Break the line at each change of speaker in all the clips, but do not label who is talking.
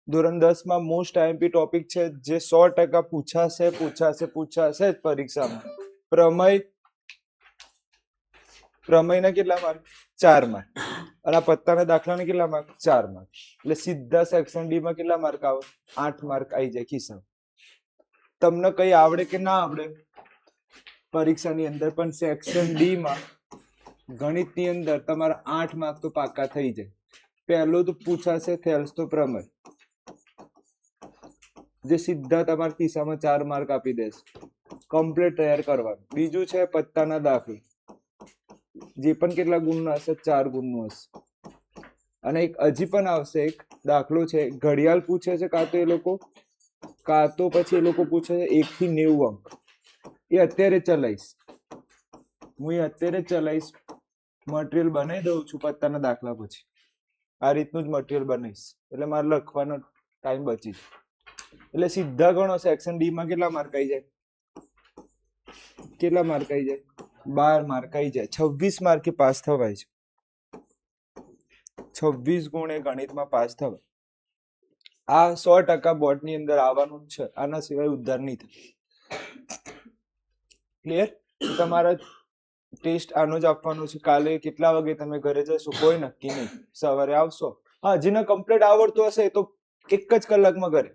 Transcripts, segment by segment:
ધોરણ 10 માં most IMP topic છે જે 100% પૂછાશે જ પરીક્ષામાં. પ્રમેયના કેટલા માર્ક? 4 માર્ક. અને આ પત્તાના દાખલાના કેટલા માર્ક? 4 માર્ક. એટલે સીધા સેક્શન ડી માં કેટલા માર્ક આવે? 8 માર્ક આવી જાય ખિસ્સા. તમને કઈ આવડે કે ના આવડે પરીક્ષાની અંદર, પણ સેક્શન ડી માં ગણિતની અંદર તમારા 8 માર્ક તો પાકા થઈ જાય. પહેલું તો પૂછાશે થેલ્સ તો પ્રમેય, જે સીધા તમારા ખિસ્સામાં 4 માર્ક આપી દેશે. કમ્પ્લીટ તૈયાર કરવાનું. બીજું છે પત્તાના દાખલા, જે પણ કેટલા ગુણનો હશે? 4 ગુણનો હશે. અને એક હજી પણ આવશે એક દાખલો છે, ઘડિયાળ પૂછે છે કાં તો પછી એ લોકો પૂછે છે 1 થી 90 અંક. એ અત્યારે ચલાવીશ, મટીરિયલ બનાવી દઉં છું પત્તાના દાખલા પછી. આ રીતનું જ મટીરિયલ બનાવીશ એટલે મારે લખવાનો ટાઈમ બચી જાય. એટલે સીધા ગણો સેક્શન ડી માં કેટલા માર્ક આવી જાય? 12 માર્ક આવી જાય. 26 માર્કે પાસ થવાય છે. 26 ગુણે ગણિતમાં પાસ થવાય. આ 100% બોર્ડની અંદર આવવાનું જ છે, આના સિવાય ઉદ્ધાર નહીં થાય. ક્લિયર? તમારા ટેસ્ટ આનો જ આપવાનો છે. કાલે કેટલા વાગે તમે ઘરે જશો કોઈ નક્કી નહીં. સવારે આવશો, હા, જેને કમ્પ્લીટ આવડતું હશે તો 1 જ કલાકમાં ઘરે.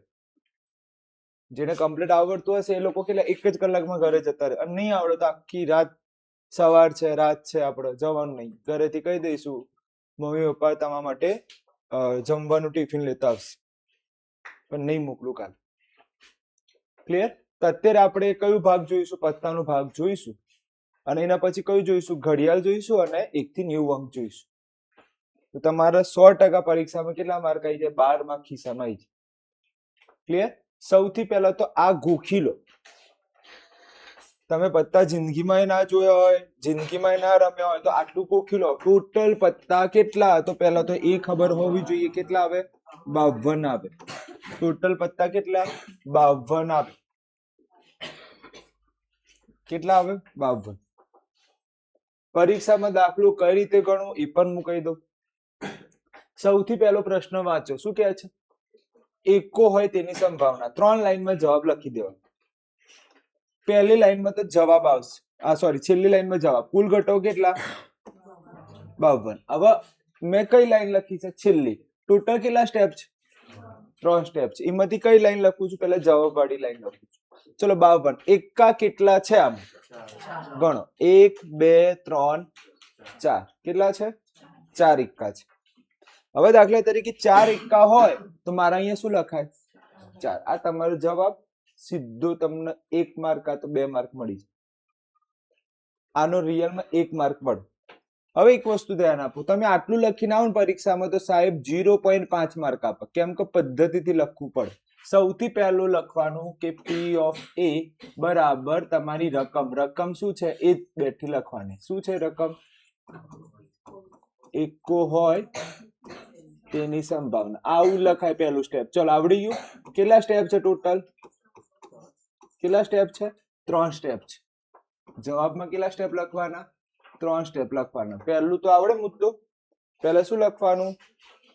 જેને કમ્પ્લીટ આવડતું હશે એ લોકો કેટલા 1 જ કલાકમાં ઘરે જતા રહે. અને નહીં આવડે તો આખી રાત, સવાર છે રાત છે, આપણે જવાનું નહીં. ઘરેથી કહી દઈશું મમ્મી પપ્પા તમારા માટે જમવાનું ટિફિન લેતા આવશે, પણ નહીં મોકલું કાલે. ક્લિયર? તો અત્યારે આપણે કયો ભાગ જોઈશું? પત્તાનો ભાગ જોઈશું. અને એના પછી કયું જોઈશું? ઘડિયાળ જોઈશું અને 1 થી 90 અંક જોઈશું. તો તમારા 100% પરીક્ષામાં કેટલા માર્ક આવી જાય? 12 માર્ક ખિસ્સામાં આવી જાય. ક્લિયર? સૌથી પહેલા તો આ ગોખી લો. તમે પત્તા જિંદગીમાં ના જોયા હોય, જિંદગીમાં ના રમ્યા હોય તો આટલું ગોખી લો. ટોટલ પત્તા કેટલા? તો પહેલા તો એ ખબર હોવી જોઈએ. કેટલા આવે? 52 આવે. ટોટલ પત્તા કેટલા? 52 આવે. કેટલા આવે? 52. પરીક્ષામાં દાખલો કઈ રીતે ગણવું એ પણ હું કહી દઉં. સૌથી પહેલો પ્રશ્ન વાંચો. શું કહે છે? એકો હોય તેની સંભાવના. 3 લાઈનમાં જવાબ લખી દેવાનો. પહેલી લાઈનમાં તો જવાબ આવશે, છેલ્લી લાઈનમાં જવાબ. કુલ ઘટકો કેટલા? 52. હવે મેં કઈ લાઈન લખી છે? છેલ્લી. ટોટલ કેટલા સ્ટેપ છે? 3 સ્ટેપ છે. એમાંથી કઈ લાઈન લખું છું? પહેલા જવાબ વાળી લાઈન લખું છું. ચલો 52. એકા કેટલા છે? આમ ગણો. 1 2 3 4. કેટલા છે? 4 એકા છે. હવે દાખલા તરીકે 4 એકા હોય તો મારા અહીંયા શું લખાય? 4. આ તમારો જવાબ. સીધો તમને 1 માર્ક કા તો 2 માર્ક મળી જાય. આનો રિયલમાં 1 માર્ક મળે. હવે એક વસ્તુ ધ્યાન આપો, તમે આટલું લખીને આવો ને પરીક્ષામાં તો સાહેબ 0.5 માર્ક આપે. કેમ કે પદ્ધતિથી લખવું પડે. સૌથી પહેલું લખવાનું કે પી ઓફ એ બરાબર તમારી રકમ. રકમ શું છે એ બેઠી લખવાની. શું છે રકમ? એકો હોય તેની સંભાવના. આવું લખાય પહેલું સ્ટેપ. ચલો આવડી ગયું. કેટલા સ્ટેપ છે ટોટલ? કેટલા સ્ટેપ છે? 3 સ્ટેપ છે. જવાબમાં કેટલા સ્ટેપ લખવાના? 3 સ્ટેપ લખવાના. પહેલું તો આવડે મુદ્દો. પહેલા શું લખવાનું?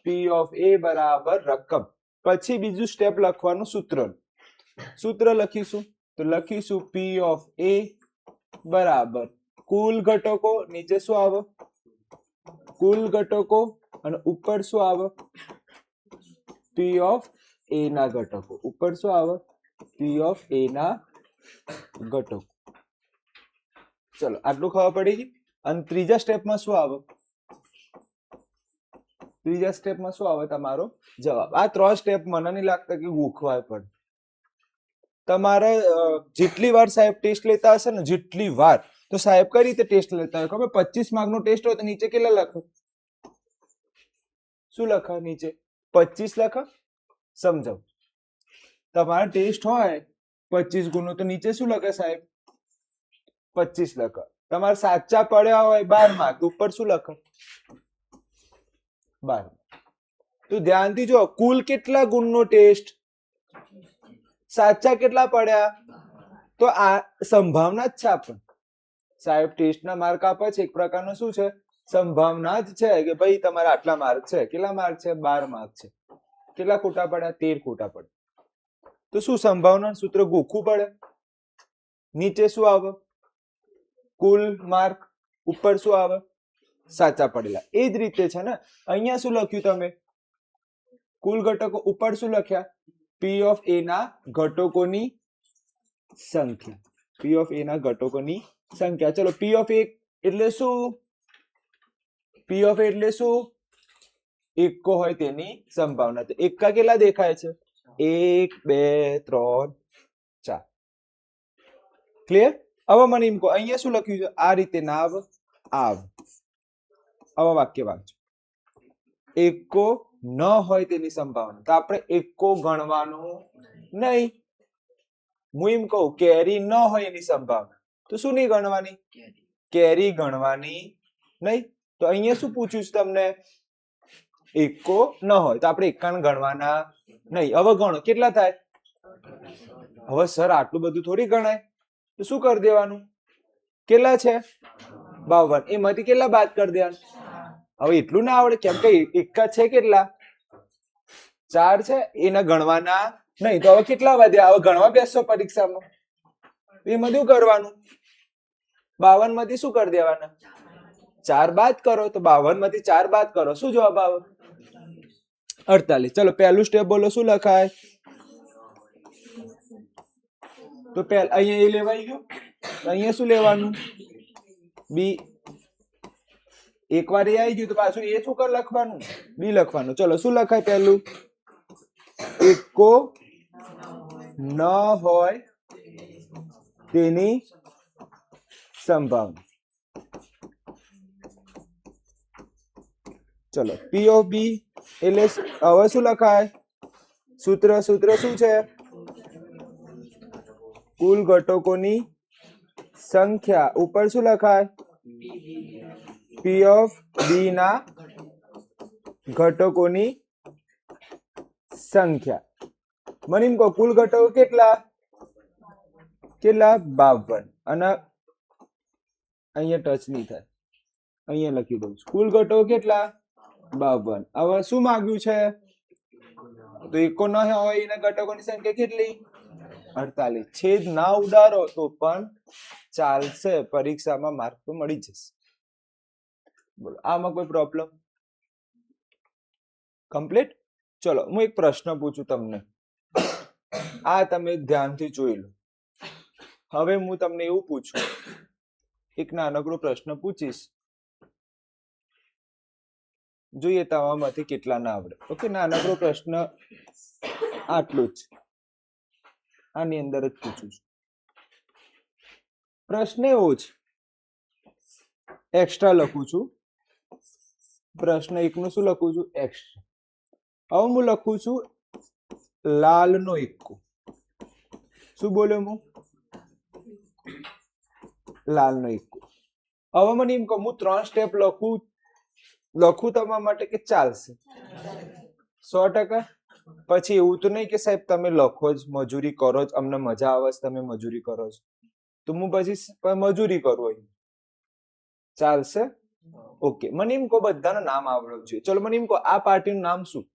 પી ઓફ એ બરાબર રકમ. પછી બીજું સ્ટેપ લખવાનું સૂત્ર. સૂત્ર લખીશું તો લખીશું પી ઓફ એ બરાબર કુલ ઘટકો. નીચે શું આવે? કુલ ઘટકો. અને ઉપર શું આવે? પી ઓફ એ ના ઘટકો. ઉપર શું આવે? પી ઓફ એ ના ઘટકો. ચલો આટલું ખબર પડી ગઈ. અને ત્રીજા સ્ટેપમાં શું આવે? ત્રીજા સ્ટેપમાં શું આવે? તમારો જવાબ. આ 3 સ્ટેપ મને નહીં લાગતા કે ગોખવા પડે. તમારે જેટલી વાર સાહેબ ટેસ્ટ લેતા હશે ને, જેટલી વાર, તો સાહેબ કઈ રીતે ટેસ્ટ લેતા હોય ખબર? 25 માર્ક નો ટેસ્ટ હોય તો નીચે કેટલા લખો? શું લખા નીચે? 25 લખા. સમજાવ. તમારા ટેસ્ટ હોય 25 ગુણનો તો નીચે શું લખે સાહેબ? 25 લખા. તમારે સાચા પડ્યા હોય 12 માર્ક, ઉપર શું લખે? 12. તો ધ્યાનથી જો, કુલ કેટલા ગુણનો ટેસ્ટ? સાચા કેટલા પડ્યા? તો આ સંભાવના જ છે. આપણે સાહેબ ટેસ્ટના માર્ક આપે છે, એક પ્રકારનો શું છે? સંભાવના જ છે કે ભાઈ તમારા આટલા માર્ક છે. કેટલા માર્ક છે? 12 માર્ક છે. કેટલા ખોટા પડ્યા? 13 ખોટા પડે. તો શું સંભાવના સૂત્ર ગોખવું પડે? નીચે શું આવે? કુલ માર્ક. ઉપર શું આવે? સાચા પડેલા. એ જ રીતે છે ને અહીંયા શું લખ્યું તમે? કુલ ઘટકો. ઉપર શું લખ્યા? પી ઓફ એ ના ઘટકોની સંખ્યા. પી ઓફ એ ના ઘટકોની સંખ્યા. ચલો પી ઓફ એ એટલે શું? પી ઓફ એ એટલે શું? એકો હોય તેની સંભાવના. તો એકા કેટલા દેખાય છે? 1 2 3 4. ક્લિયર? હવે મને એમ કહો અહીંયા શું લખ્યું છે? આ રીતે ના આવે, આવ. આવા વાક્ય વાંચો. એકો ન હોય તેની સંભાવના. તો આપણે એકો ગણવાનું નહીં. હું એમ કહું કેરી ન હોય એની સંભાવના, તો શું નહીં ગણવાની? કેરી ગણવાની નહીં. તો અહીંયા શું પૂછ્યું છે તમને? એકો ન હોય તો આપણે એકાને ગણવાના નહીં. હવે ગણો કેટલા થાય? હવે સર આટલું બધું થોડી ગણાય. તો શું કરી દેવાનું? કેટલા છે? 52. એમાંથી કેટલા બાદ કરી દેવાનું? હવે એટલું ના આવડે કેમ કે એકા છે કેટલા? 4 છે. એને ગણવાના નહીં. તો હવે કેટલા વધ્યા? હવે ગણવા બેસશો પરીક્ષામાં, એમાં શું કરવાનું? 52 માંથી શું કરી દેવાના? 4 બાદ કરો. તો 52 માંથી 4 બાદ કરો. શું જવાબ આવે? 48. ચલો પહેલું સ્ટેપ બોલો. શું લખાય? તો અહીંયા એ લેવાઈ ગયું. અહીંયા શું લેવાનું? બી. એકવાર એ આવી ગયું તો પાછું એ શું કર લખવાનું? બી લખવાનું. ચલો શું લખાય પહેલું? એકો ન હોય તેની સંભાવના. ચલો પી ઓફ બી એટલે હવે શું લખાય? સૂત્ર શું છે? કુલ ઘટકોની સંખ્યા. ઉપર શું લખાય? પી ઓફ બી ના ઘટકોની સંખ્યા. મને એમ કહો કુલ ઘટકો કેટલા? 52. અને અહીંયા ટચ નહીં થાય, અહીંયા લખી દઉં છું. કુલ ઘટકો કેટલા? 52. હવે શું માંગ્યું છે? તો એકો ન હોય એના ઘટકોની સંખ્યા કેટલી? 48. છેદ ના ઉડાડો તો પણ ચાલશે, પરીક્ષામાં માર્ક તો મળી જશે. બોલો આમાં કોઈ પ્રોબ્લેમ? કમ્પ્લીટ. ચલો હું એક પ્રશ્ન પૂછું તમને, આ તમે ધ્યાનથી જોઈ લો. હવે હું તમને એવું પૂછું, એક નાનકડો પ્રશ્ન પૂછીશ, જોઈએ તમારામાંથી કેટલા ના આવડે. ઓકે, નાનકડો પ્રશ્ન આટલું જ, આની અંદર જ પૂછું છું. પ્રશ્ન એવો જ એક્સ્ટ્રા લખું છું. પ્રશ્ન 1 નું શું લખું છું? એક્સ્ટ્રા. હવે હું લખું છું લાલનો એકો. શું બોલ્યો હું? લાલનો એકો. હવે મને એમ કહો હું 3 સ્ટેપ લખું તમારા માટે કે ચાલશે? 100%. પછી એવું તો નહીં કે સાહેબ તમે લખો જ, મજૂરી કરો જ, અમને મજા આવે છે તમે મજૂરી કરો છો, તો હું પછી મજૂરી કરું અહીં. ચાલશે? ઓકે. મને એમ કહો બધાનું નામ આવડવું જોઈએ. ચલો મને એમ કહો આ પાર્ટીનું નામ શું?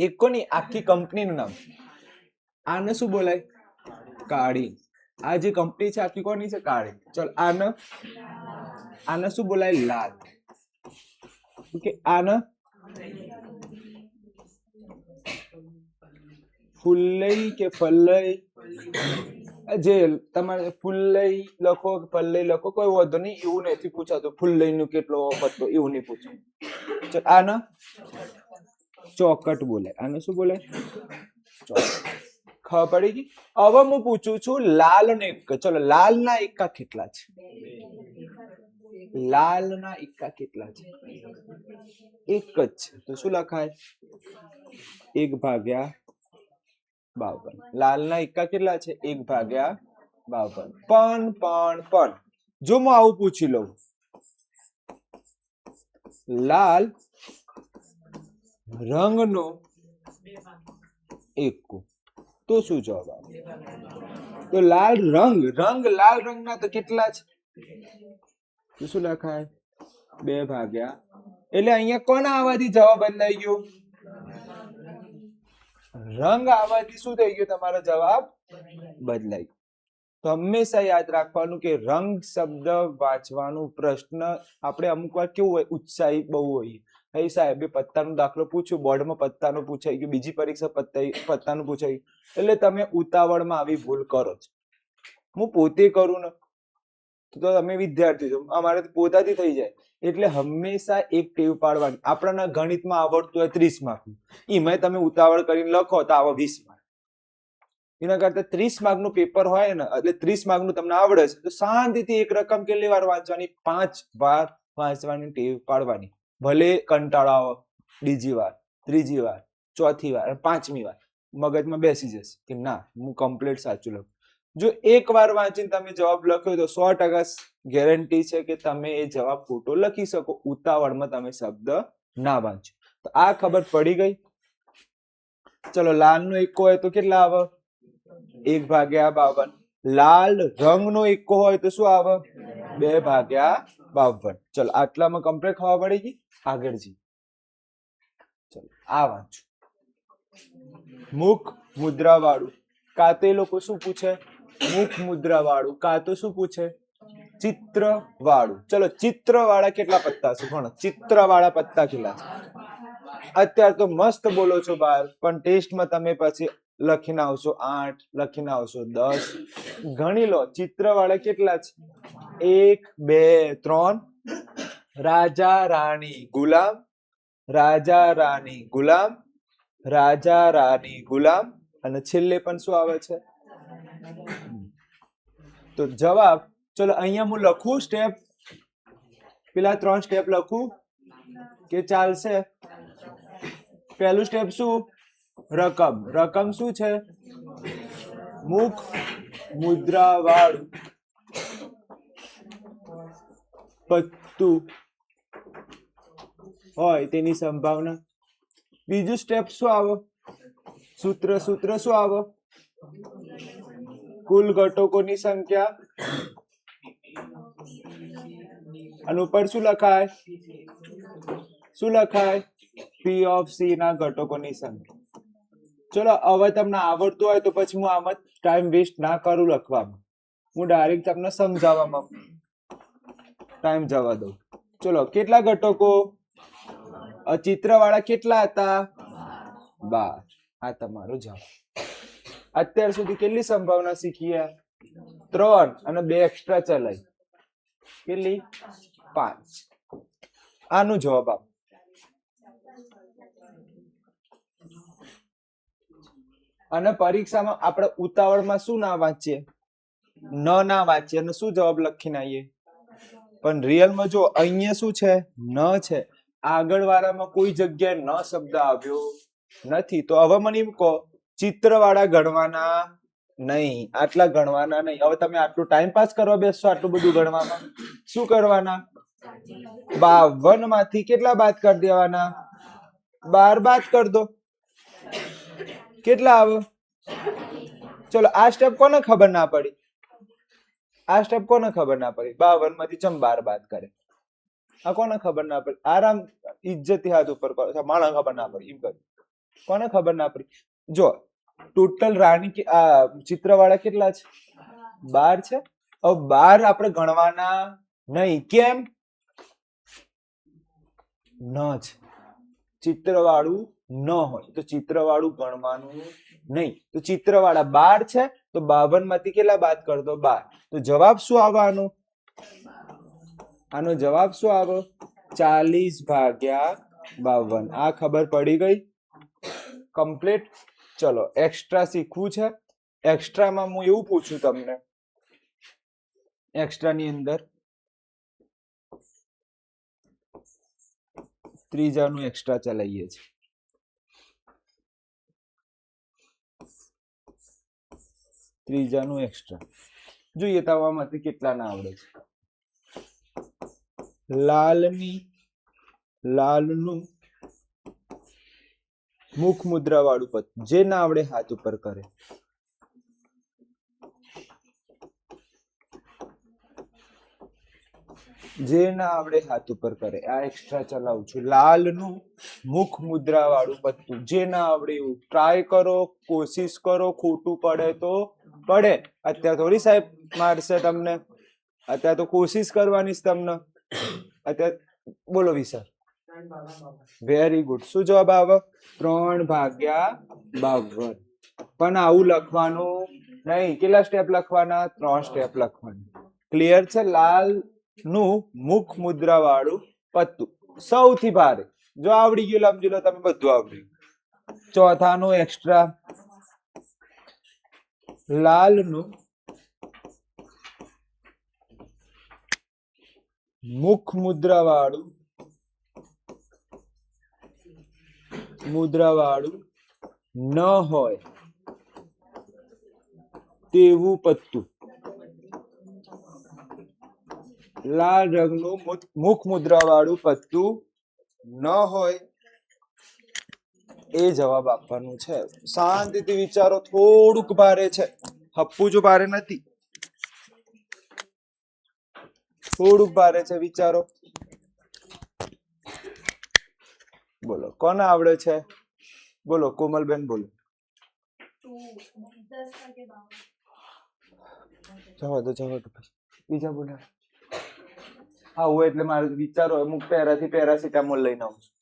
એકોની આખી કંપનીનું નામ. આને શું બોલાય? કાળી. આ જે કંપની છે આખી કોની છે? કાળી. ચલો આને શું બોલાય? લાલ. ઓકે. આને ફુલ્લઈ કે ફલ્લઈ, જે તમારે ફુલ્લઈ લખો ફલ્લઈ લખો કોઈ વાંધો નહીં, એવું નથી પૂછાતું ફુલ્લઈ નું કેટલો પત્તો, એવું નહીં પૂછાતું. ચલ આને ચોકટ બોલાય. આને શું બોલાય? ચોકટ. ખબર પડી ગઈ? હવે હું પૂછું છું લાલ ને એક. ચલો લાલના એકા કેટલા છે? લાલના એકા કેટલા છે? એક જ છે. તો શું લખાય? 1/52. લાલના એકા કેટલા છે? 1/52. પણ જો હું આવું પૂછી લઉં, લાલ રંગનો એકો, તો શું જવાબ આવે? તો લાલ લાલ રંગના તો કેટલા છે? તો શું લખાય? 2/. એટલે અહીંયા કોના આવવાથી જવાબ બદલાઈ ગયો? રંગ આવવાથી શું થઈ ગયું? તમારો જવાબ બદલાઈ ગયો. તો હંમેશા યાદ રાખવાનું કે રંગ શબ્દ વાંચવાનું પ્રશ્ન આપણે અમુક વાર કેવું હોય, ઉત્સાહી બહુ હોઈએ. hey સાહેબે પત્તાનો દાખલો પૂછ્યો, બોર્ડમાં પત્તાનો પૂછાઈ ગયો, બીજી પરીક્ષા પત્તાનું પૂછાઈ ગયું, એટલે તમે ઉતાવળમાં આવી ભૂલ કરો છો. હું પોતે કરું ને તો તમે વિદ્યાર્થી છો, અમારે પોતાથી થઈ જાય. એટલે હંમેશા એક ટેવ પાડવાની. આપણને ગણિતમાં આવડતું હોય 30 માર્કનું, એમાં તમે ઉતાવળ કરીને લખો તો આવો 20 માર્ક. એના કરતા 30 માર્કનું પેપર હોય ને, એટલે 30 માર્કનું તમને આવડે છે તો શાંતિથી એક રકમ કેટલી વાર વાંચવાની? 5 વાર વાંચવાની ટેવ પાડવાની. ભલે કંટાળો આવે, બીજી વાર, ત્રીજી વાર, ચોથી વાર, પાંચમી વાર મગજમાં બેસી જશે કે ના હું કમ્પ્લીટ સાચું લખું. જો એક વાર વાંચીને તમે જવાબ લખ્યો તો 100% ગેરંટી છે કે તમે એ જવાબ ખોટો લખી શકો. ઉતાવળમાં તમે શબ્દ ના વાંચો. તો આ ખબર પડી ગઈ. ચલો, લાલનો એકો હોય તો કેટલા આવે? 1/52. લાલ રંગનો એકો હોય તો શું આવે? 2/52. ચલો, આટલામાં કમ્પ્લીટ ખબર પડી ગઈ. આગળ જી. ચલો, આ વાંચો. મુખ મુદ્રા વાળું. કાં તો એ લોકો શું પૂછે? મુખ મુદ્રા વાળું. કાં તો શું પૂછે? ચિત્ર વાળું. ચલો, ચિત્ર વાળા કેટલા પત્તા છે? કોણ ચિત્ર વાળા પત્તા કેટલા છે? અત્યારે તો મસ્ત બોલો છો બહાર, પણ ટેસ્ટમાં તમે પછી લખીને આવશો 8, લખીને આવશો 10. ગણી લો ચિત્ર વાળા કેટલા છે? 1, 2, 3. રાજા રાણી ગુલામ, રાજા રાણી ગુલામ, રાજા રાણી ગુલામ, અને છેલ્લે પણ શું આવે છે? તો જવાબ, ચલો અહીંયા હું લખું સ્ટેપ, પેલા 3 સ્ટેપ લખું કે ચાલશે? પહેલું સ્ટેપ શું? રકમ. રકમ શું છે? મુખ મુદ્રા વાળું પત્તું હોય તેની સંભાવના. બીજું સ્ટેપ શું આવે? સૂત્ર. સૂત્ર શું આવે? કુલ ઘટકોની સંખ્યા. અને ઉપર શું લખાય? શું લખાય? P of C ના ઘટકોની સંખ્યા. ચલો, હવે તમને આવડતું હોય તો પછી હું આમાં ટાઈમ વેસ્ટ ના કરું લખવામાં, હું ડાયરેક્ટ તમને સમજાવવામાં ટાઈમ જવા દઉં. ચલો, કેટલા ઘટકો? ચિત્રવાળા કેટલા હતા? 12. આ તમારો જવાબ. અત્યાર સુધી કેટલી સંભાવના શીખી? 3 અને 2 એક્સ્ટ્રા ચલાઈ. કેટલી? 5. આનો જવાબ આપ. અને પરીક્ષામાં આપણે ઉતાવળમાં શું ના વાંચીએ? ના વાંચીએ અને શું જવાબ લખીને આવીએ? પણ રિયલમાં જો અહીંયા શું છે? ન છે. આગળ વાળામાં કોઈ જગ્યાએ ન શબ્દ આવ્યો નથી. તો હવે મને એમ કહો, ચિત્રવાળા ગણવાના નહીં, આટલા ગણવાના નહીં. હવે તમે આટલું ટાઈમ પાસ કરવા બેસશો, આટલું બધું ગણવામાં શું કરવાના? 52 માંથી કેટલા બાદ કરી દેવાના? 12 બાદ કરી દો. કેટલા આવે? ચલો, આ સ્ટેપ કોને ખબર ના પડી? આ સ્ટેપ કોને ખબર ના પડી? 52 માંથી ચમ 12 બાદ કરે? આ કોને ખબર ના પડી? આરામ ઇજ્જતી હાથ ઉપર કરો. માણસ ખબર ના પડી એમ કરી. કોને ખબર ના પડી? જો ટોટલ રાણી ચિત્રવાળા કેટલા છે? 12 છે. હવે 12 આપણે ગણવાના નહીં. કેમ? ન છે. ચિત્રવાળું ન હોય તો ચિત્રવાળું ગણવાનું નહીં. તો ચિત્રવાળા 12 છે તો 52 માંથી કેટલા બાદ કર દો? 12. તો જવાબ શું આવવાનો? આનો જવાબ શું આવે? 40/52. આ ખબર પડી ગઈ? કમ્પ્લીટ. ચલો, એક્સ્ટ્રા શીખવું છે. એક્સ્ટ્રામાં હું એવું પૂછું તમને, એક્સ્ટ્રાની અંદર ત્રીજાનું એક્સ્ટ્રા ચલાવીએ છીએ. ત્રીજાનું એક્સ્ટ્રા જોઈએ તો આમાંથી કેટલા ના આવડે છે? લાલનું મુખ મુદ્રા વાળું પદ. જે ના આવડે હાથ ઉપર કરે. જે ના આવડે હાથ ઉપર કરે. આ એક્સ્ટ્રા ચલાવું છું. લાલ નું મુખ મુદ્રા વાળું પત્તું. જે ના આવડે એવું ટ્રાય કરો, કોશિશ કરો. ખોટું પડે તો પડે. અત્યારે થોડી સાહેબ મારશે તમને, અત્યારે તો કોશિશ કરવાની જ તમને. અત્યારે બોલો વિસર. Very good. શું જવાબ આવે? 3/52. પણ આવું લખવાનું નહીં. કેટલા સ્ટેપ લખવાના? 3 સ્ટેપ લખવાના. ક્લિયર છે? લાલ નું મુખ મુદ્રા વાળું પત્તું સૌથી ભારે. જો આવડી ગયું સમજી લો તમે બધું આવડી ગયું. ચોથાનું એક્સ્ટ્રા, લાલ નું મુખ મુદ્રા વાળું ન હોય તેવું પત્તું. લાલ રંગનું મુખ મુદ્રા વાળું પત્તું ન હોય એ જવાબ આપવાનું છે. શાંતિથી વિચારો. થોડુંક ભારે છે, હપ્પું જો ભારે નથી, થોડુંક ભારે છે. વિચારો. બોલો કોને આવડે છે? બોલો કોમલબેન બોલો. જવા દો બીજા બોલા. હા હું એટલે મારે વિચારો અમુક પેરાથી પેરાસિટામોલ લઈને આવું છું.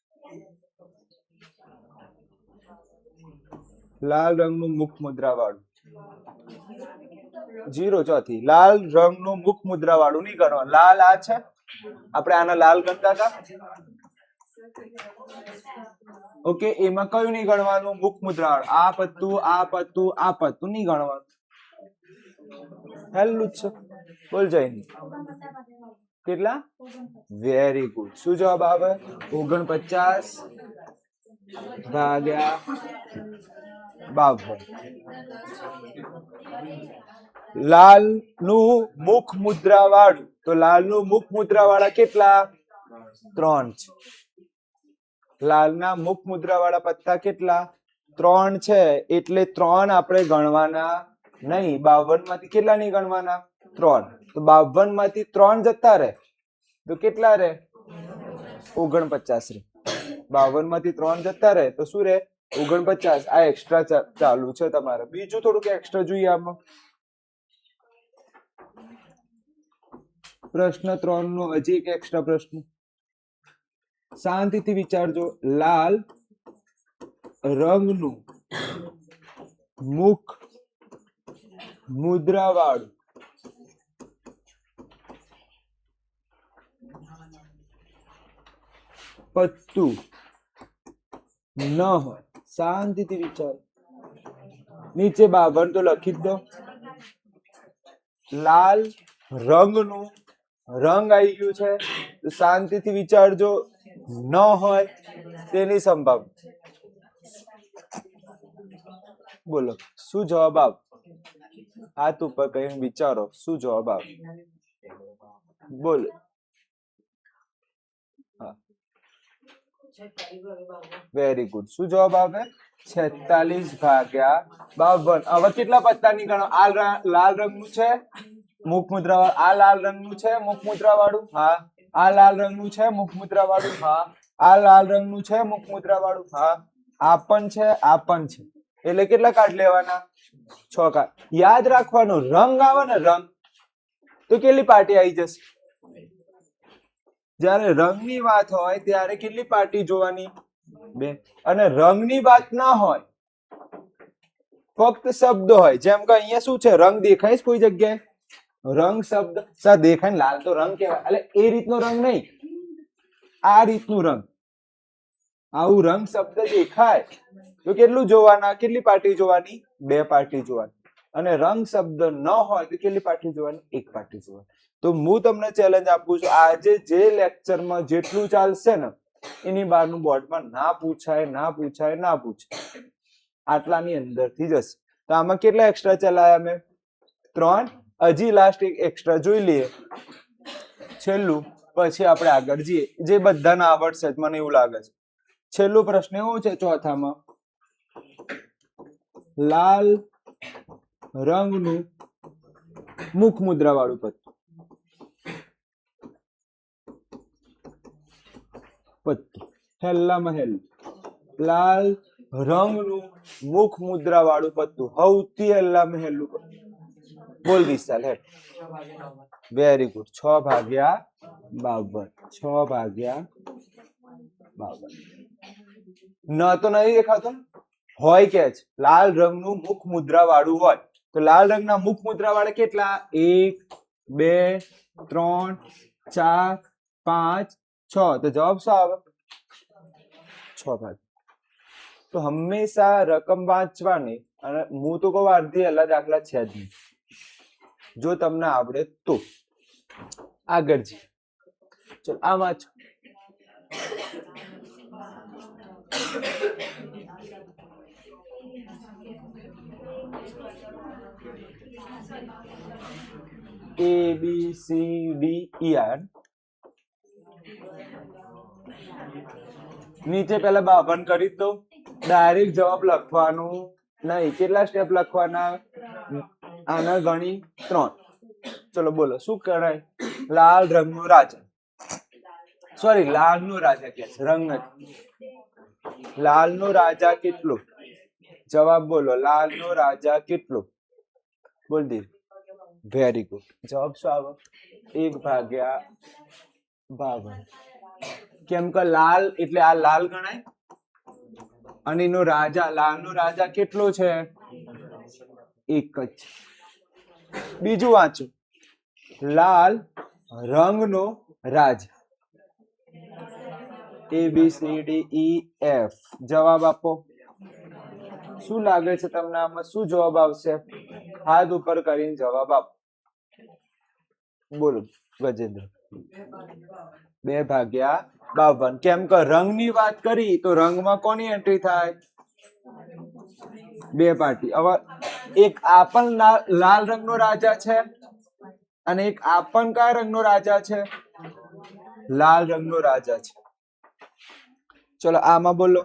લાલ રંગનું મુખ મુદ્રા વાળું 0 ચોથી. લાલ રંગનું મુખ મુદ્રા વાળું નહીં ગણવાનું. લાલ આ છે, આપણે આના લાલ ગણતા હતા. ઓકે, એમાં કયું નહીં ગણવાનું? મુખ મુદ્રા વાળું. આ પત્તું, આ પત્તું, આ પત્તું નહીં ગણવાનું. હેલું જ છે. બોલ જઈને કેટલા? Very good. શું જવાબ આવે? 49/52. લાલ નું મુખ મુદ્રા વાળું. તો લાલ નું મુખ મુદ્રા વાળા કેટલા? 3 છે. લાલના મુખ મુદ્રા વાળા પત્તા કેટલા? 3 છે. એટલે 3 આપણે ગણવાના નહીં. 52 માંથી કેટલા નહીં ગણવાના? 3. તો 52 માંથી 3 જતા રહે તો કેટલા રહે? 49 રહે. 52 માંથી 3 જતા રહે તો શું રહે? 49. આ એક્સ્ટ્રા ચાલુ છે તમારે. બીજું થોડુંક એક્સ્ટ્રા જોઈએ આમાં. પ્રશ્ન 3 નો હજી એક એક્સ્ટ્રા પ્રશ્ન. શાંતિથી વિચારજો. લાલ રંગનું મુખ મુદ્રા વાળું પત્તું ન હોય. શાંતિથી વિચારો. નીચે 52 તો લખી જ દો. લાલ રંગનું રંગ આવી ગયું છે તો શાંતિથી વિચારજો. ન હોય તેની સંભાવના. બોલો શું જવાબ આપ? હાથ ઉપર કઈ વિચારો. શું જવાબ આપ? બોલો. Very good. શું જવાબ આવે? 46/52. હવે કેટલા પત્તા ની ગણો? આ લાલ રંગનું છે મુખ મુદ્રા વાળું. આ લાલ રંગનું છે મુખ મુદ્રા વાળું. હા. આ લાલ રંગનું છે મુખ મુદ્રા વાળું. હા. આ લાલ રંગનું છે મુખ મુદ્રા વાળું. હા. આ પણ છે, આ પણ છે. એટલે કેટલા કાર્ડ લેવાના? 6 કાર્ડ. યાદ રાખવાનું, રંગ આવે ને રંગ તો કેટલી પાર્ટી આવી જશે? જ્યારે રંગની વાત હોય ત્યારે કેટલી પાર્ટી જોવાની? 2. અને રંગની વાત ના હોય, ફક્ત શબ્દ હોય. જેમ કે અહીંયા શું છે? રંગ દેખાય કોઈ જગ્યાએ? રંગ શબ્દ સર દેખાય ને લાલ તો રંગ કહેવાય. એટલે એ રીતનો રંગ નહીં, આ રીતનું રંગ. આવું રંગ શબ્દ દેખાય તો કેટલું જોવાના? કેટલી પાર્ટી જોવાની? 2 પાર્ટી જોવાની. અને રંગ શબ્દ ન હોય તો કેટલી પાર્ટી જોવાની? 1 પાર્ટી જોવાની. તો હું તમને ચેલેન્જ આપું છું, આજે જે લેક્ચરમાં જેટલું ચાલશે ને એની બહારનું બોર્ડમાં ના પૂછાય. આટલાની અંદરથી જશે. તો આમાં કેટલા એક્સ્ટ્રા ચલાયા મેં? 3. હજી લાસ્ટ એક એક્સ્ટ્રા જોઈ લઈએ છેલ્લું, પછી આપણે આગળ જઈએ. જે બધાને આવડશે મને એવું લાગે છે. છેલ્લો પ્રશ્ન એવો છે ચોથામાં. લાલ રંગનું મુખ મુદ્રા વાળું પત્તું. પત્તું. હેલ્લામાં હેલ્લું. લાલ રંગનું મુખ મુદ્રા વાળું પત્તું. સૌથી હેલ્લામાં હેલ્લું પત્તું. બોલ વિશાલ હેડ. Very good. 6/52. 6/52. ન તો નહીં દેખાતો હોય કે છે લાલ રંગનું મુખ મુદ્રા વાળું હોય તો લાલ રંગના મુખ મુદ્રા વાળા કેટલા? 1 2 3 4 5 6. તો જવાબ શું આવે? 6/52. તો હંમેશા રકમ વાંચવાની અને હું તો કહું અડધી અલગ દાખલા છે જ નહીં જો તમને આવડે તો. આગળ જી ચલો આ વાંચો. ABCDER. નીચે પેલા 52 કરી દો. ડાયરેક્ટ જવાબ લખવાનું નહીં. કેટલા સ્ટેપ લખવાના? આના ગણી 3. ચલો બોલો શું કરાય? લાલ રંગનો રાજા. સોરી લાલનો રાજા કે છે રંગ નથી. લાલનો રાજા કેટલો? જવાબ બોલો. લાલનો રાજા કેટલો? બોલ દે. Very good. જવાબ શું આવે? 1/52. કેમ કે લાલ એટલે આ લાલ ગણાય અને એનો રાજા લાલનો રાજા કેટલો છે? એક જ. બીજું વાંચો. લાલ રંગનો રાજા. ABCDEF. જવાબ આપો. શું લાગે છે તમને આમાં શું જવાબ આવશે? હાથ ઉપર કરીને જવાબ આપો. બોલો ગજેન્દ્ર. 2/52. કેમ કે રંગની વાત કરી તો રંગમાં કોની એન્ટ્રી થાય? 2 પાર્ટી. હવે એક આ પણ લાલ રંગનો રાજા છે અને એક આ પણ કયા રંગનો રાજા છે? લાલ રંગનો રાજા છે. ચલો આમાં બોલો.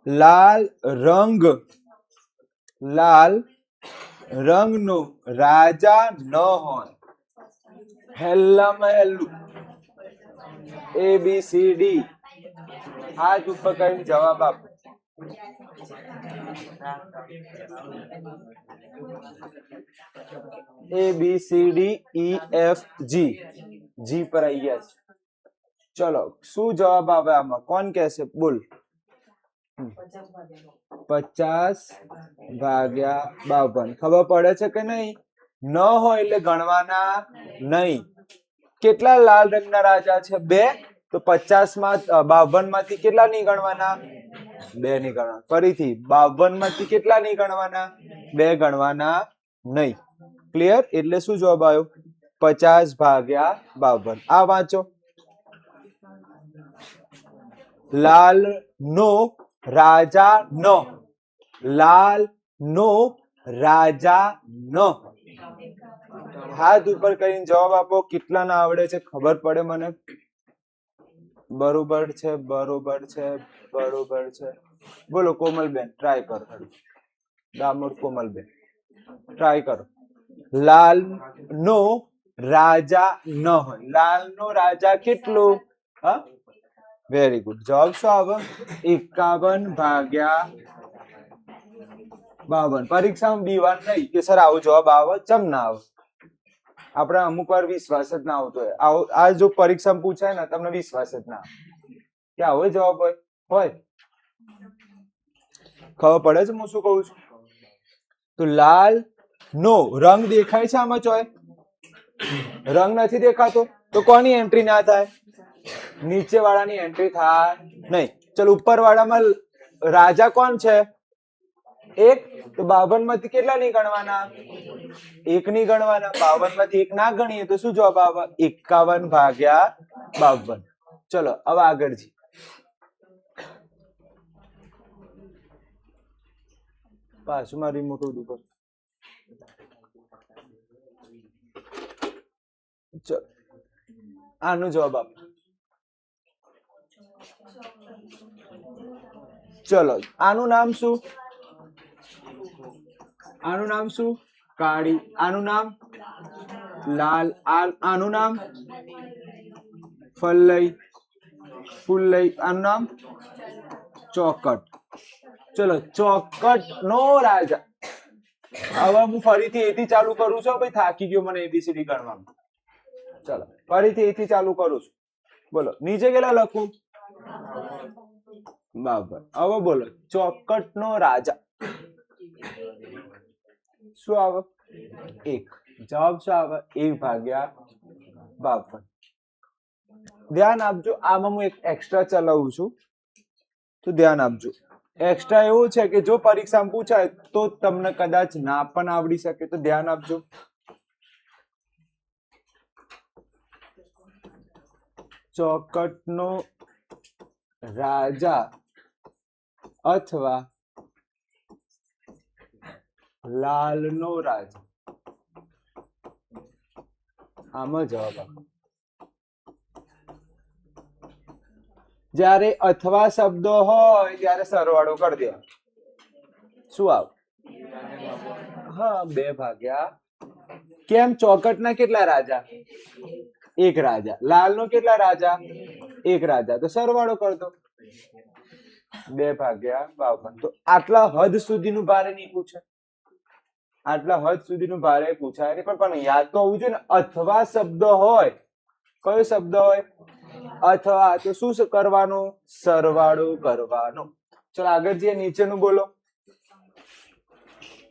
લાલ રંગનો રાજા ન હોય. હેલ્લામાં હેલ્લું. ABCD. હાથ ઉપર કરીને જવાબ આપો. ABCDEFG. જી પર આવી ગયા છે. ચલો શું જવાબ આવે આમાં? કોણ કહેશે? બોલ. 50/52. ખબર પડે છે કે નહીં? ન હોય એટલે ગણવાના નહીં. કેટલા લાલ રંગના રાજા છે? 2. તો 50 માંથી કેટલા નહીં ગણવાના? 2 નહીં ગણવાના. ફરીથી 52 માંથી કેટલા નહીં ગણવાના? 2 ગણવાના નહીં. ક્લિયર? એટલે શું જવાબ આવ્યો? 50/52. આ વાંચો. લાલ નો રાજા ન. લાલ નો રાજા ન. હાથ ઉપર કરીને જવાબ આપો. કેટલા ના આવડે છે ખબર પડે મને. બરોબર છે. બોલો કોમલબેન ટ્રાય કરો. દામોદ કોમલબેન ટ્રાય કરો. લાલ નો રાજા ન હોય. લાલ નો રાજા કેટલો? હા વેરી ગુડ. જવાબ શું આવે? 51/52. પરીક્ષામાં બીવાનું નહીં કે સર આવો જવાબ આવે. ચમ ના આવે? આપણે અમુક વાર વિશ્વાસ જ ના આવતો હોય. આ જો પરીક્ષામાં પૂછાય ને તમને વિશ્વાસ જ ના આવે કે આવો જવાબ હોય. ખબર પડે છે હું શું કહું છું? તો લાલ નો રંગ દેખાય છે આમાં? ચોય રંગ નથી દેખાતો તો કોની એન્ટ્રી ના થાય? નીચે વાળાની એન્ટ્રી થાય નહીં. ચલો ઉપર વાળામાં રાજા કોણ છે? 1. તો 52 માંથી કેટલા નહીં ગણવાના? 1 નહીં ગણવાના. 52 માંથી 1 ના ગણીએ તો શું જવાબ આવે? 51/52. ચલો હવે આગળ જી. પાછું મારું રિમોટ ઉડું કર. ચલો આનો જવાબ આપ. ચલો આનું નામ શું? આનું નામ શું? કાળી. આનું નામ લાલ. આનું નામ ફલ્લઈ. ફૂલ લઈ આનું નામ ચોકટ. ચલો ચોકટ નો રાજા. હવે હું ફરીથી એથી ચાલુ કરું છું. ભાઈ થાકી ગયો મને એબીસીડી ગણવામાં. ચલો ફરીથી એથી ચાલુ કરું છું. બોલો નીચે કેટલા લખું? બરાબર. હવે બોલો ચોકટ નો રાજા શું આવે? 1. જવાબ શું આવે? 1/52. ધ્યાન આપજો, આમાં હું એક એક્સ્ટ્રા ચલાવું છું તો ધ્યાન આપજો. એક્સ્ટ્રા એવું છે કે જો પરીક્ષામાં પૂછાય તો તમને કદાચ ના પણ આવડી શકે, તો ધ્યાન આપજો. ચોકટનો રાજા અથવા લાલનો રાજા, આમાં જવાબ આપો. જ્યારે અથવા શબ્દ હોય ત્યારે સરવાળો કરી દેવાનો. શું આવે? હા 2/. કેમ? ચોકટના કેટલા રાજા? 1 રાજા. લાલનો કેટલા રાજા? 1 રાજા. તો સરવાળો કરી દો 2/52. તો આટલા હદ સુધીનું ભારે નહીં પૂછે, આટલા હદ સુધીનું ભારે પૂછાય નહીં, પણ યાદ તો હોવું જોઈએ ને. અથવા શબ્દ હોય, કયો શબ્દ હોય? અથવા. તો શું કરવાનું? સરવાળો કરવાનો. ચલો આગળ જઈએ. નીચેનું બોલો,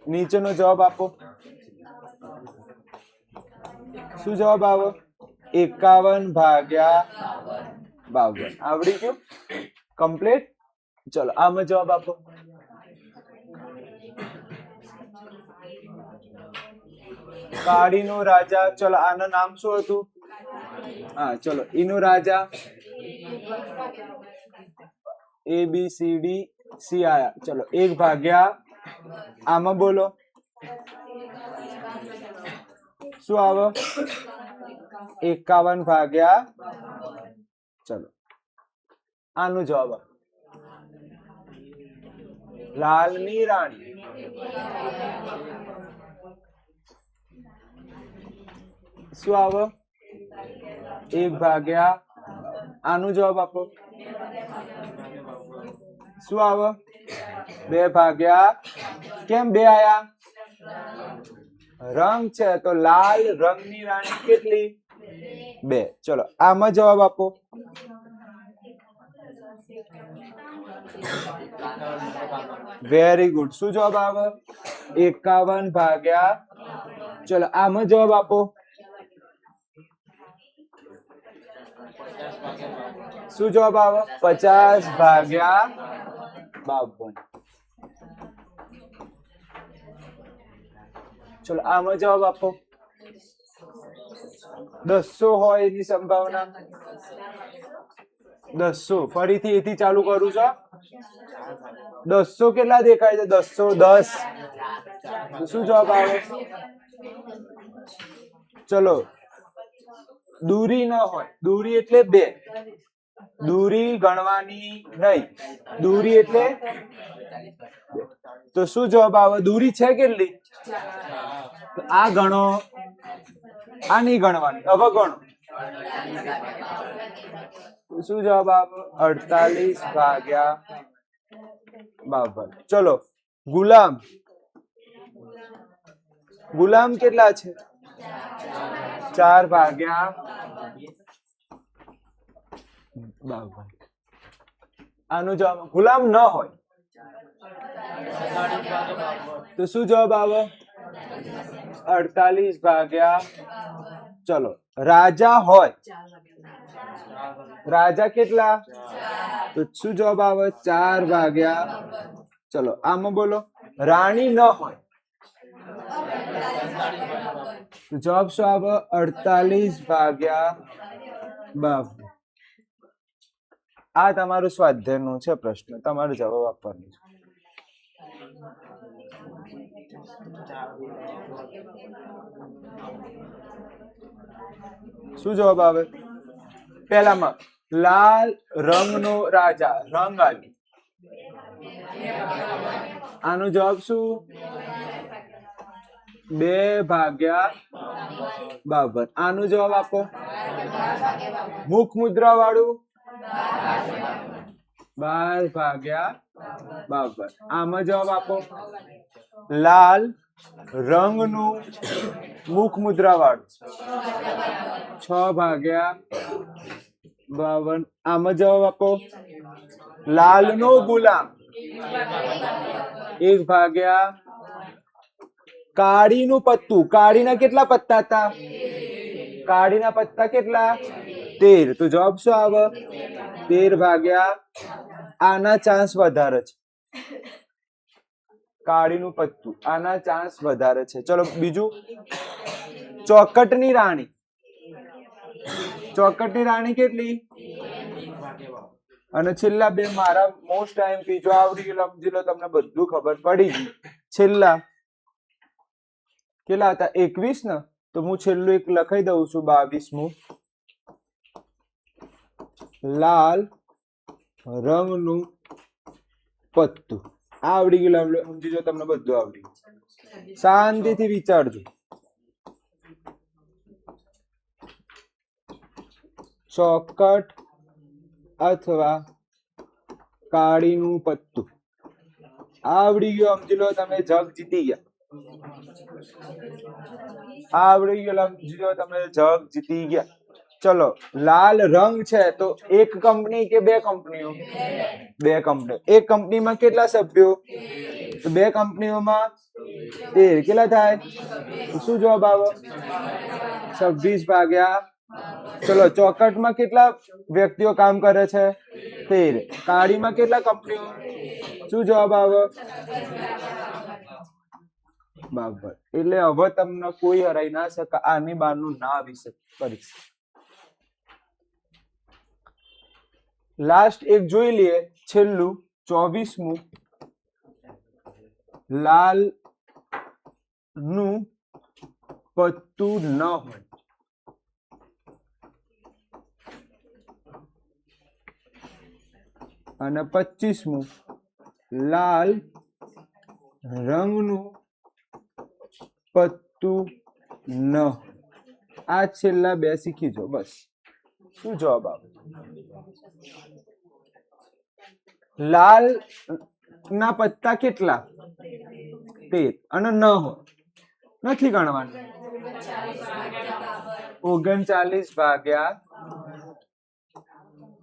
નીચેનો જવાબ આપો. શું જવાબ આવે? 51/52. આવડી ગયું? કમ્પ્લીટ. ચલો આમાં જવાબ આપો. કાળીનો રાજા. ચલો આનું નામ શું હતું? હા ચલો એનો રાજા ABCD C આયા. ચલો 1/. આમાં બોલો શું આવે? 51/. ચલો આનો જવાબ લાલની રાણી. શું આવે? 1/. આનો જવાબ આપો. શું આવે? 2/. કેમ 2 આયા? રંગ છે તો લાલ રંગની રાણી કેટલી? 2. ચલો આમાં જવાબ આપો. Very good. શું જવાબ આવે? 51/. ચલો આમાં જવાબ આપો. શું જવાબ આવે? 50/52. ચલો આમાં જવાબ આપો. 200 હોય એની સંભાવના. 200. ફરીથી એથી ચાલુ કરું છું. 200 કેટલા દેખાય છે? 210. શું જવાબ આવે? ચલો દૂરી ન હોય, દૂરી એટલે 2. દૂરી ગણવાની નહીં, દૂરી એટલે 2. તો શું જવાબ આવે? દૂરી છે કેટલી? આ ગણો, આ નહીં ગણવાની. હવે ગણો. શું જવાબ આવે? 48/52. ચલો ગુલામ. ગુલામ કેટલા છે? 4/52. આનો જવાબ ગુલામ ન હોય તો શું જવાબ આવે? 48/. ચલો રાજા હોય, રાજા કેટલા? તો શું જવાબ આવે? 4/. ચલો આમાં બોલો. રાણી ન હોય તો જવાબ શું આવે? 48/52. આ તમારું સ્વાધ્યાયનું છે પ્રશ્ન, તમારે જવાબ આપવાનો છે. શું જવાબ આવે? પહેલામાં લાલ રંગનો રાજા. રંગ આવી. આનો જવાબ શું? 2/52. આનો જવાબ આપો. મુખ મુદ્રા વાળું 12 ભાગ્યા 52. આમાં જવાબ આપો. લાલ રંગનું મુખ મુદ્રા વાળું 6 ભાગ્યા 52. આમાં જવાબ આપો. લાલનો ગુલામ 1 ભાગ્યા. કાળીનું પત્તું, કાળીના કેટલા પત્તા હતા? કાળીના પત્તા કેટલા? 13. તો જવાબ શું આવે? 13 ભાગ્યા. આના ચાન્સ વધારે છે, કાળીનું પત્તું, આના ચાન્સ વધારે છે. ચલો બીજું, ચોકટની રાણી. ચોકટની રાણી કેટલી? અને છેલ્લા બે મારા મોસ્ટ આઈએમપી, જો આવડી ગયેલું સમજી લો, તમને બધું ખબર પડી ગઈ. છેલ્લા કેટલા હતા? 21 ને, તો હું છેલ્લું એક લખાઈ દઉં છું, 22મું. લાલ રંગનું પત્તું. આવડી ગયેલું સમજી જો, તમને બધું આવડી ગયું. શાંતિથી વિચારજો. ચોકટ અથવા કાળીનું પત્તું આવડી ગયું સમજી લો, તમે જગ જીતી ગયા. આવડી ગયું સમજી લો, તમે જગ જીતી ગયા. ચલો, લાલ રંગ છે તો એક કંપની કે બે કંપનીઓ? બે કંપનીઓ. એક કંપનીમાં કેટલા સભ્યો? તો બે કંપનીઓમાં 13. કેટલા થાય? શું જવાબ આવે? 26 ભાગ્યા. ચલો, ચોકટમાં કેટલા વ્યક્તિઓ કામ કરે છે? 13. કાળીમાં કેટલા કંપનીઓ? શું જવાબ આવે? 52. એટલે હવે તમને કોઈ હરાઈ ના શકે, આની બહારનું ના આવી શકે પરીક્ષા. લાસ્ટ એક જોઈ લઈએ, છેલ્લું 24મું. લાલ નું પત્તું ન હોય. અને 25મું, લાલ રંગનું પત્તું ન હોય. આ છેલ્લા બે શીખી જો બસ. શું જવાબ આવે? લાલ ના પત્તા કેટલા? 13. અને ન હોય નથી ગણવાનું. 39 ભાગ્યા.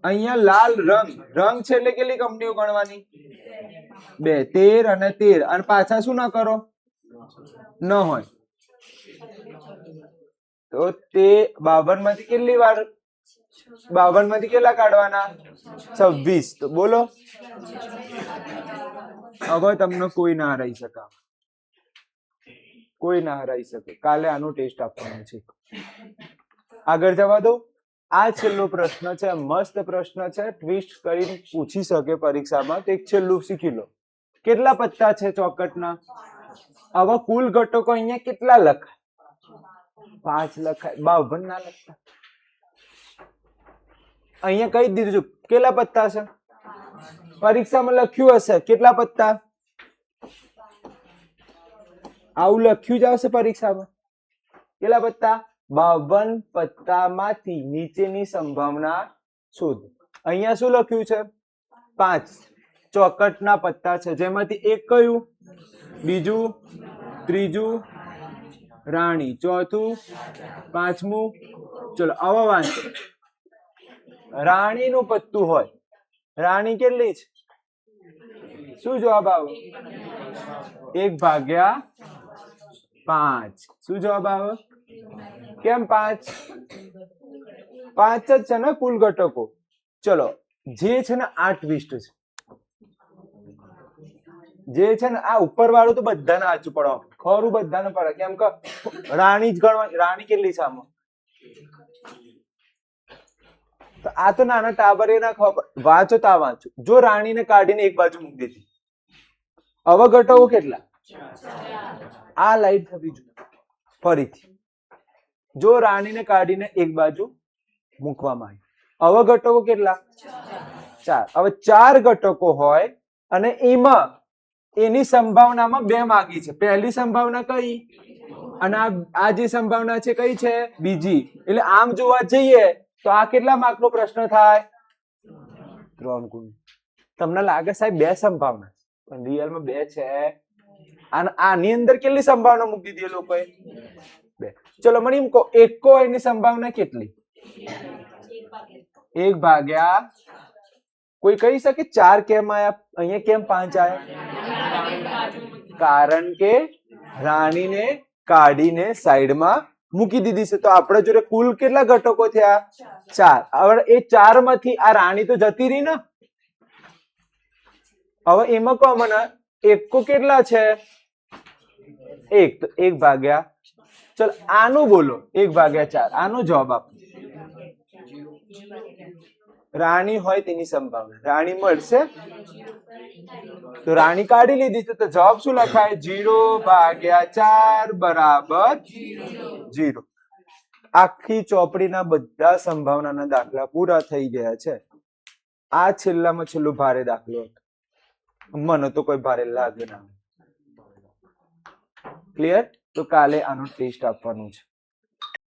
અહીંયા લાલ રંગ, રંગ છે એટલે કેટલી કંપનીઓ ગણવાની? 2. 13 અને 13. અને પાછા શું ના કરો? ન હોય. તો તે 52 માંથી કેટલી વાર? 52 માંથી કેટલા કાઢવાના? 26. તો બોલો, હવે તમને કોઈ ના હરાઈ શકે, કોઈ ના હરાઈ શકે. કાલે આનો ટેસ્ટ આપવાનો છે. આગળ જવા દો. આ છેલ્લો પ્રશ્ન છે, મસ્ત પ્રશ્ન છે, ટ્વિસ્ટ કરીને પૂછી શકે પરીક્ષામાં. તો એક છેલ્લું શીખી લો. કેટલા પત્તા છે ચોકટના? હવે કુલ ઘટકો અહીંયા કેટલા લખાય? 5 લખાય. 52 ના લખતા. અહીંયા કહી દીધું કેટલા પત્તા છે. પરીક્ષામાં લખ્યું હશે કેટલા પત્તા, આવું લખ્યું જ આવશે પરીક્ષામાં. કેટલા પત્તા? 52 પત્તામાંથી નીચેની સંભાવના શોધો. અહીંયા શું લખ્યું છે? 5 ચોકટના પત્તા છે, જેમાંથી એક કયું? બીજું, ત્રીજું રાણી, ચોથું, પાંચમું. ચલો હવે વાંચો. રાણીનું પત્તું હોય. રાણી કેટલી છે? શું જવાબ આવે? 1 ભાગ્યા 5. શું જવાબ આવે? કેમ 5? 5 જ છે ને કુલ ઘટકો. ચલો, જે છે ને 8 ટ્વિસ્ટ છે. જે છે ને આ ઉપર વાળું તો બધાને આચું પડવા, ખરું બધાને પડે. કેમ કે રાણી જ ગણવાની. રાણી કેટલી છે આમાં? તો આ તો નાના ટાબરે ના ખબર. વાંચો તો આ વાંચો. જો રાણીને કાઢીને એક બાજુ મૂકી દીધી, હવે ઘટકો કેટલા? આ લાઈટ થવી જોઈએ ફરીથી. જો રાણીને કાઢીને એક બાજુ મૂકવામાં આવી, હવે ઘટકો કેટલા? 4. હવે 4 ઘટકો હોય અને એમાં એની સંભાવનામાં 2 માગી છે. પહેલી સંભાવના કઈ? અને આ જે સંભાવના છે કઈ છે? બીજી. એટલે આમ જોવા જઈએ તો આ કેટલા માર્કનો પ્રશ્ન થાય? 3 ગુણ. તમને લાગે સાહેબ 2 સંભાવના પણ રિયલમાં 2 છે. આની અંદર કેટલી સંભાવના મૂકી દીધી એ લોકોએ? 2. ચલો મને એમ કહો એકો એની સંભાવના કેટલી? 1/, કોઈ કહી શકે 4 કેમ આયા અહીંયા, કેમ 5 આયા? કારણ કે રાણીને કાઢીને સાઈડમાં મૂકી દીધી છે. તો આપણા જોડે કુલ કેટલા ઘટકો થયા? 4. હવે એ 4 માંથી આ રાણી તો જતી રહી ને. હવે એમાં કહો મને એકો કેટલા છે? 1. તો 1/, ચલ આનું બોલો 1/4. આનો જવાબ આપો. રાણી હોય તેની સંભાવના. રાણી મળશે તો રાણી કાઢી લીધી છે તો જવાબ શું લખાય? 0/4 બરાબર 0. આખી ચોપડીના બધા સંભાવનાના દાખલા પૂરા થઈ ગયા છે. આ છેલ્લામાં છેલ્લો ભારે દાખલો હતો. મને તો કોઈ ભારે લાગે ના. ક્લિયર? તો કાલે આનો ટેસ્ટ આપવાનું છે.